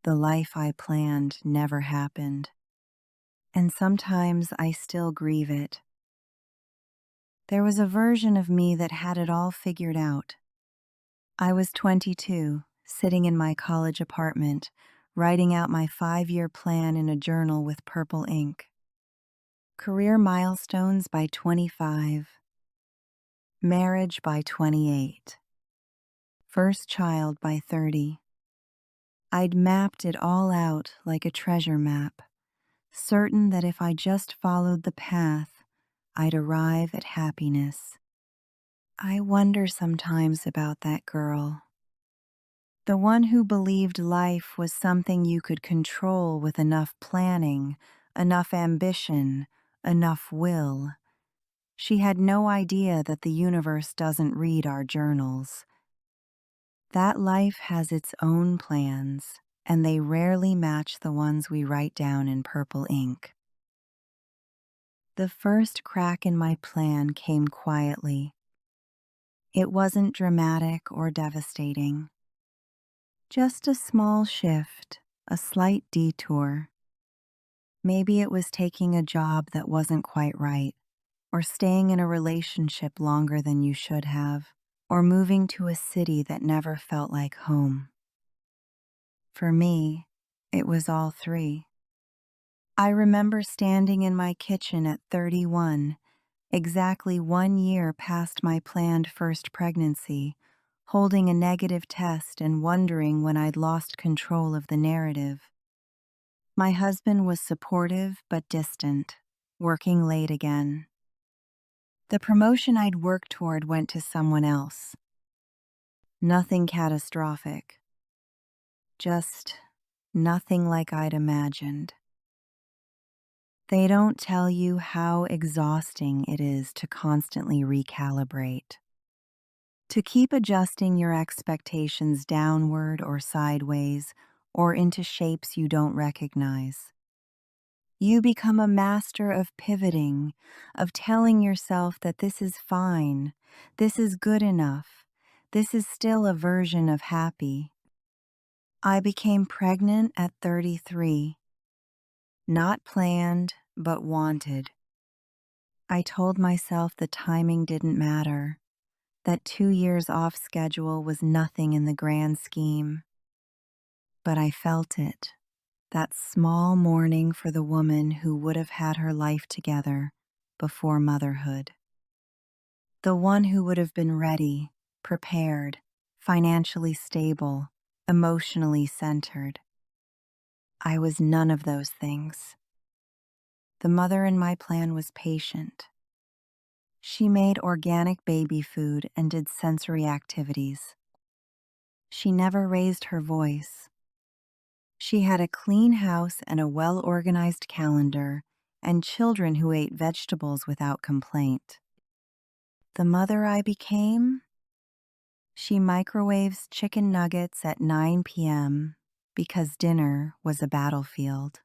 the life I planned never happened, and sometimes I still grieve it. There was a version of me that had it all figured out. I was 22, sitting in my college apartment, writing out my 5-year plan in a journal with purple ink. Career milestones by 25, marriage by 28, first child by 30. I'd mapped it all out like a treasure map, certain that if I just followed the path, I'd arrive at happiness. I wonder sometimes about that girl. The one who believed life was something you could control with enough planning, enough ambition, enough will. She had no idea that the universe doesn't read our journals. That life has its own plans, and they rarely match the ones we write down in purple ink. The first crack in my plan came quietly. It wasn't dramatic or devastating. Just a small shift, a slight detour. Maybe it was taking a job that wasn't quite right, or staying in a relationship longer than you should have, or moving to a city that never felt like home. For me, it was all three. I remember standing in my kitchen at 31, exactly 1 year past my planned first pregnancy, holding a negative test and wondering when I'd lost control of the narrative. My husband was supportive but distant, working late again. The promotion I'd worked toward went to someone else. Nothing catastrophic, just nothing like I'd imagined. They don't tell you how exhausting it is to constantly recalibrate, to keep adjusting your expectations downward or sideways or into shapes you don't recognize. You become a master of pivoting, of telling yourself that this is fine, this is good enough, this is still a version of happy. I became pregnant at 33. Not planned, but wanted. I told myself the timing didn't matter, that 2 years off schedule was nothing in the grand scheme. But I felt it, that small mourning for the woman who would have had her life together before motherhood. The one who would have been ready, prepared, financially stable, emotionally centered. I was none of those things. The mother in my plan was patient. She made organic baby food and did sensory activities. She never raised her voice. She had a clean house and a well-organized calendar, and children who ate vegetables without complaint. The mother I became? She microwaves chicken nuggets at 9 p.m. because dinner was a battlefield.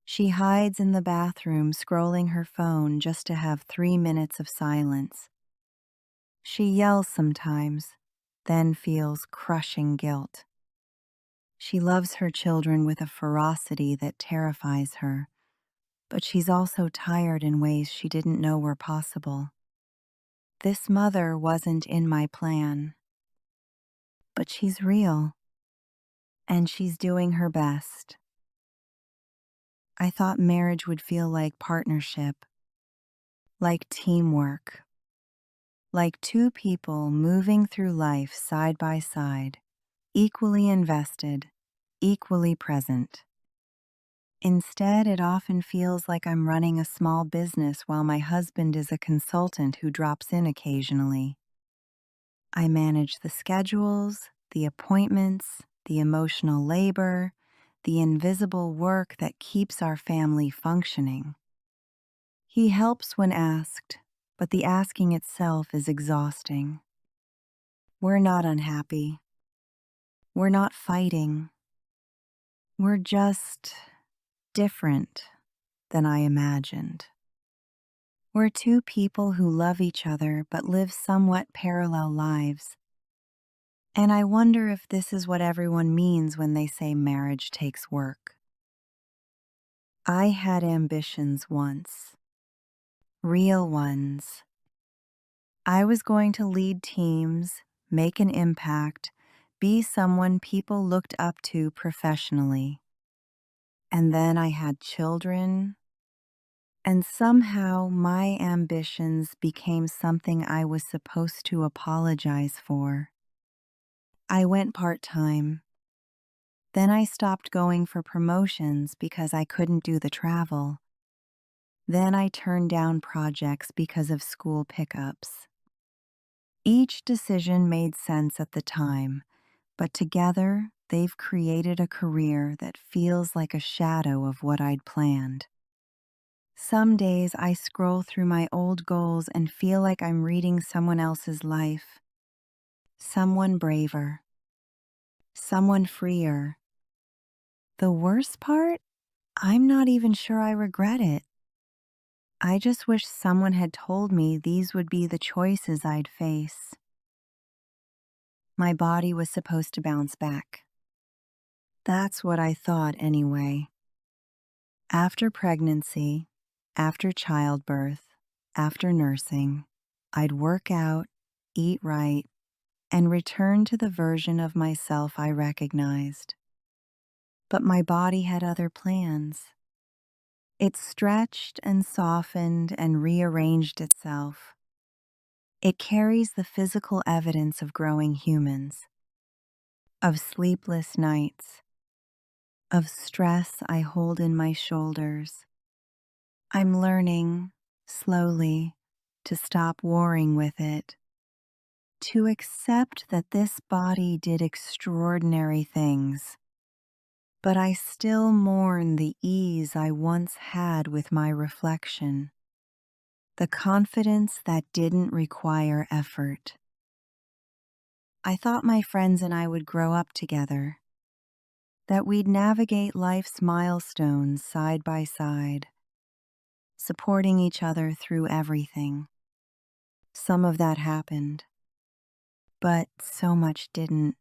She hides in the bathroom scrolling her phone just to have 3 minutes of silence. She yells sometimes, then feels crushing guilt. She loves her children with a ferocity that terrifies her, but she's also tired in ways she didn't know were possible. This mother wasn't in my plan, but she's real, and she's doing her best. I thought marriage would feel like partnership, like teamwork, like two people moving through life side by side, equally invested, equally present. Instead, it often feels like I'm running a small business while my husband is a consultant who drops in occasionally. I manage the schedules, the appointments, the emotional labor, the invisible work that keeps our family functioning. He helps when asked, but the asking itself is exhausting. We're not unhappy. We're not fighting. We're just different than I imagined. We're two people who love each other but live somewhat parallel lives. And I wonder if this is what everyone means when they say marriage takes work. I had ambitions once, real ones. I was going to lead teams, make an impact, be someone people looked up to professionally. And then I had children, and somehow my ambitions became something I was supposed to apologize for. I went part-time. Then I stopped going for promotions because I couldn't do the travel. Then I turned down projects because of school pickups. Each decision made sense at the time, but together they've created a career that feels like a shadow of what I'd planned. Some days I scroll through my old goals and feel like I'm reading someone else's life. Someone braver. Someone freer. The worst part? I'm not even sure I regret it. I just wish someone had told me these would be the choices I'd face. My body was supposed to bounce back. That's what I thought anyway. After pregnancy, after childbirth, after nursing, I'd work out, eat right, and return to the version of myself I recognized. But my body had other plans. It stretched and softened and rearranged itself. It carries the physical evidence of growing humans, of sleepless nights, of stress I hold in my shoulders. I'm learning, slowly, to stop warring with it, to accept that this body did extraordinary things. But I still mourn the ease I once had with my reflection, the confidence that didn't require effort. I thought my friends and I would grow up together, that we'd navigate life's milestones side by side, supporting each other through everything. Some of that happened, but so much didn't.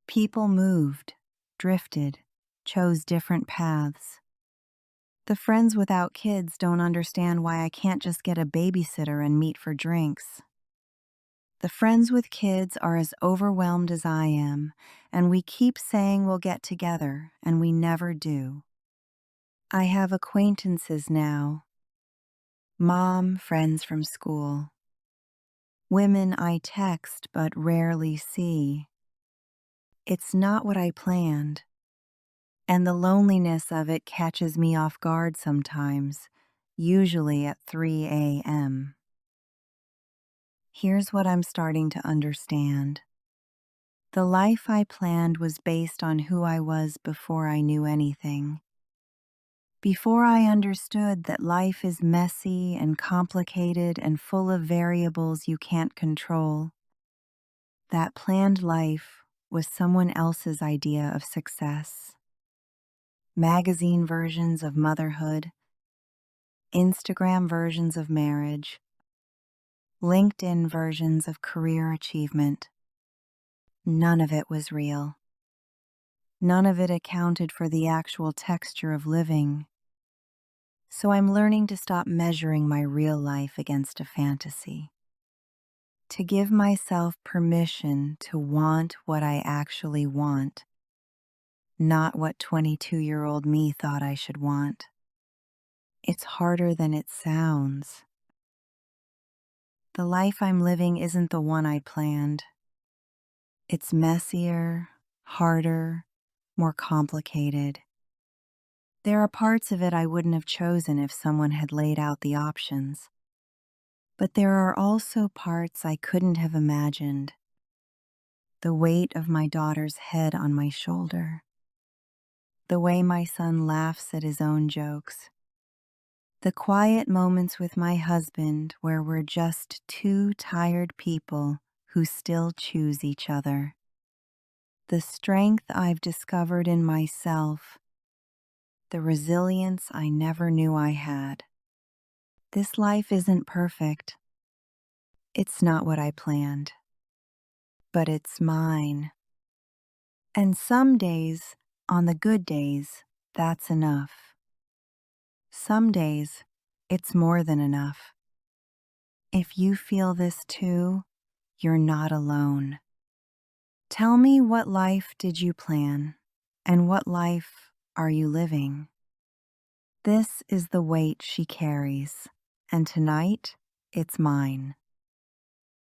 People moved, drifted, chose different paths. The friends without kids don't understand why I can't just get a babysitter and meet for drinks. The friends with kids are as overwhelmed as I am, and we keep saying we'll get together, and we never do. I have acquaintances now. Mom friends from school. Women I text but rarely see. It's not what I planned, and the loneliness of it catches me off guard sometimes, usually at 3 a.m. Here's what I'm starting to understand. The life I planned was based on who I was before I knew anything. Before I understood that life is messy and complicated and full of variables you can't control. That planned life was someone else's idea of success. Magazine versions of motherhood, Instagram versions of marriage, LinkedIn versions of career achievement. None of it was real. None of it accounted for the actual texture of living. So I'm learning to stop measuring my real life against a fantasy. To give myself permission to want what I actually want, not what 22-year-old me thought I should want. It's harder than it sounds. The life I'm living isn't the one I planned. It's messier, harder, more complicated. There are parts of it I wouldn't have chosen if someone had laid out the options. But there are also parts I couldn't have imagined. The weight of my daughter's head on my shoulder. The way my son laughs at his own jokes. The quiet moments with my husband where we're just two tired people who still choose each other. The strength I've discovered in myself. The resilience I never knew I had. This life isn't perfect. It's not what I planned. but it's mine. And some days, on the good days, that's enough. Some days, it's more than enough. If you feel this too, you're not alone. Tell me, what life did you plan, and what life are you living? This is the weight she carries, and tonight it's mine.